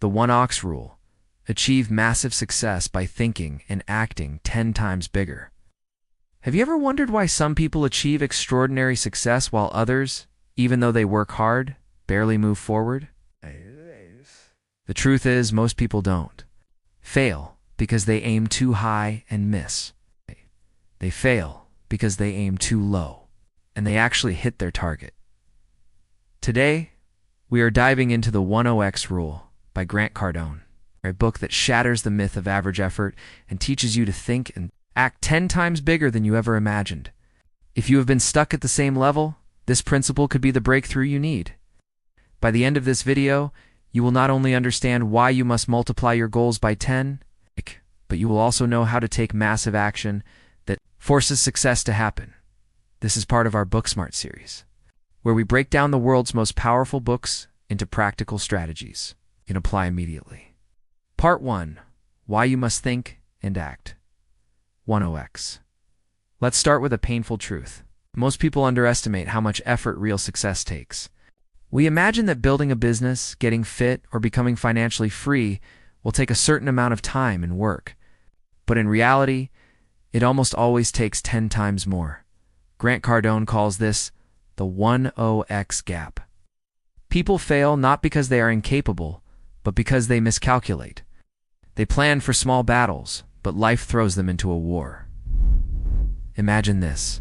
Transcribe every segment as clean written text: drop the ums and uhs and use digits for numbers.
The 1-ox rule. Achieve massive success by thinking and acting 10 times bigger. Have you ever wondered why some people achieve extraordinary success while others, even though they work hard, barely move forward? The truth is, most people don't. Fail because they aim too high and miss. They fail because they aim too low, and they actually hit their target. Today, we are diving into the 1-0x rule by Grant Cardone, a book that shatters the myth of average effort and teaches you to think and act 10 times bigger than you ever imagined. If you have been stuck at the same level, this principle could be the breakthrough you need. By the end of this video, you will not only understand why you must multiply your goals by 10, but you will also know how to take massive action that forces success to happen. This is part of our Book Smart series, where we break down the world's most powerful books into practical strategies you can apply immediately. Part 1. Why you must think and act. 1-0x. Let's start with a painful truth. Most people underestimate how much effort real success takes. We imagine that building a business, getting fit, or becoming financially free will take a certain amount of time and work. But in reality, it almost always takes 10 times more. Grant Cardone calls this the 1-0x gap. People fail not because they are incapable, but because they miscalculate. They plan for small battles, but life throws them into a war. Imagine this.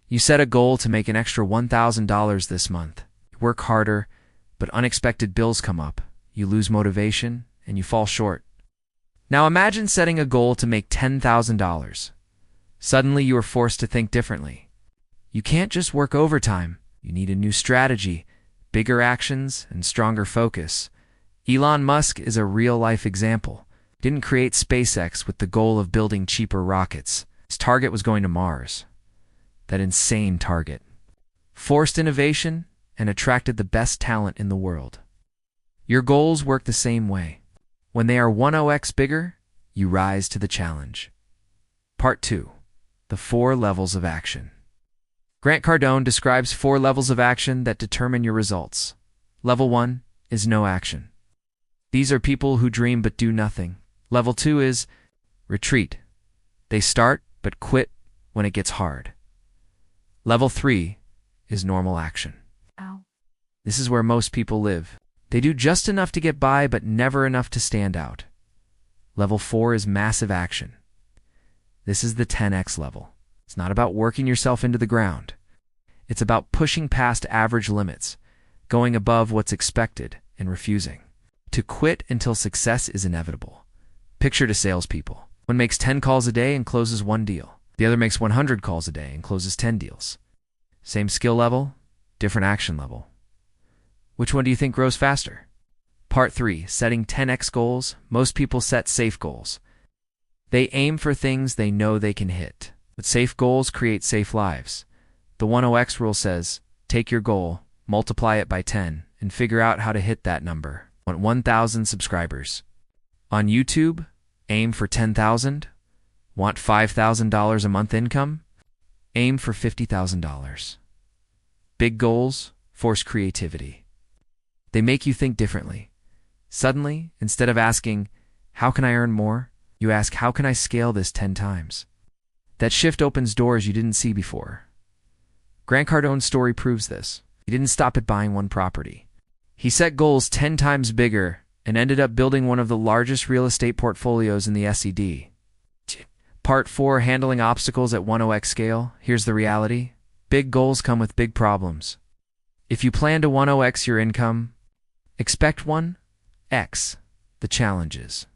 You set a goal to make an extra $1,000 this month. You work harder, but unexpected bills come up. You lose motivation, and you fall short. Now imagine setting a goal to make $10,000. Suddenly you are forced to think differently. You can't just work overtime. You need a new strategy, bigger actions, and stronger focus. Elon Musk is a real-life example. He didn't create SpaceX with the goal of building cheaper rockets. His target was going to Mars. That insane target. Forced innovation and attracted the best talent in the world. Your goals work the same way. When they are 1-0x bigger, you rise to the challenge. Part 2. The 4 levels of action. Grant Cardone describes 4 levels of action that determine your results. Level 1 is no action. These are people who dream but do nothing. Level 2 is retreat. They start but quit when it gets hard. Level 3 is normal action. Ow. This is where most people live. They do just enough to get by but never enough to stand out. Level 4 is massive action. This is the 10x level. It's not about working yourself into the ground. It's about pushing past average limits, going above what's expected, and refusing to quit until success is inevitable. Picture to salespeople. One makes 10 calls a day and closes 1 deal. The other makes 100 calls a day and closes 10 deals. Same skill level, different action level. Which one do you think grows faster? Part 3. Setting 10x goals. Most people set safe goals. They aim for things they know they can hit. But safe goals create safe lives. The 1-0x rule says, take your goal, multiply it by 10, and figure out how to hit that number. Want 1,000 subscribers. On YouTube, aim for 10,000. Want $5,000 a month income? Aim for $50,000. Big goals force creativity. They make you think differently. Suddenly, instead of asking, how can I earn more? You ask, how can I scale this 10 times? That shift opens doors you didn't see before. Grant Cardone's story proves this. He didn't stop at buying one property. He set goals 10 times bigger and ended up building one of the largest real estate portfolios in the SED. Part 4. Handling obstacles at 1-0x scale. Here's the reality. Big goals come with big problems. If you plan to 1-0x your income, expect 1x the challenges.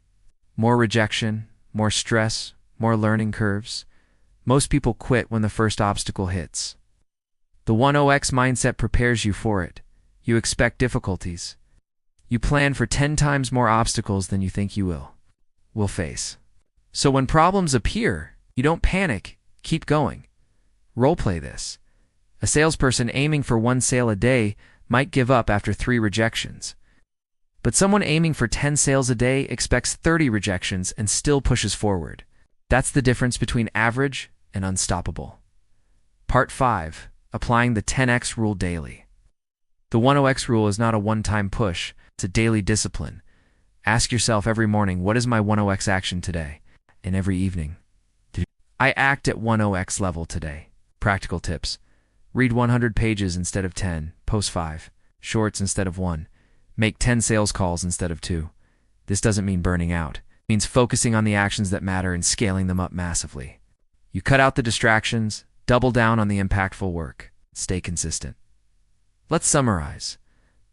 More rejection, more stress, more learning curves. Most people quit when the first obstacle hits. The 1-0x mindset prepares you for it. You expect difficulties. You plan for 10 times more obstacles than you think you will face. So when problems appear, you don't panic, keep going. Role-play this. A salesperson aiming for 1 sale a day might give up after 3 rejections. But someone aiming for 10 sales a day expects 30 rejections and still pushes forward. That's the difference between average and unstoppable. Part 5. Applying the 10x rule daily. The 1-0x rule is not a one-time push, it's a daily discipline. Ask yourself every morning, what is my 10x action today? And every evening, did I act at 10x level today? Practical tips. Read 100 pages instead of 10. Post 5 shorts instead of 1. Make 10 sales calls instead of 2. This doesn't mean burning out. It means focusing on the actions that matter and scaling them up massively. You cut out the distractions, double down on the impactful work. Stay consistent. Let's summarize.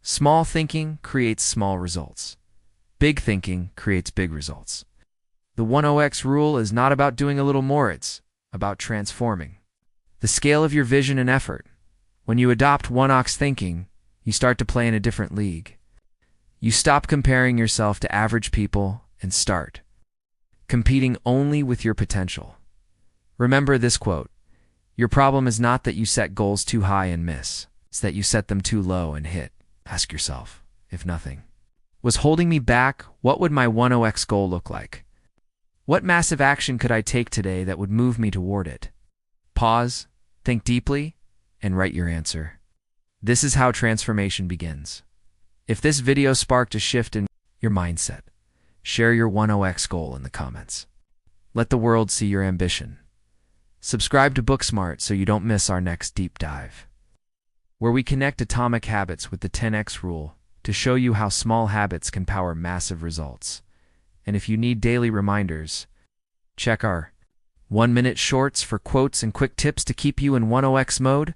Small thinking creates small results. Big thinking creates big results. The 10x rule is not about doing a little more, it's about transforming the scale of your vision and effort. When you adopt 1x thinking, you start to play in a different league. You stop comparing yourself to average people and start competing only with your potential. Remember this quote: your problem is not that you set goals too high and miss. It's that you set them too low and hit. Ask yourself, if nothing was holding me back, what would my 10x goal look like? What massive action could I take today that would move me toward it? Pause, think deeply, and write your answer. This is how transformation begins. If this video sparked a shift in your mindset, share your 10x goal in the comments. Let the world see your ambition. Subscribe to Booksmart so you don't miss our next deep dive, where we connect atomic habits with the 10x rule to show you how small habits can power massive results. And if you need daily reminders, check our 1-minute shorts for quotes and quick tips to keep you in 10x mode.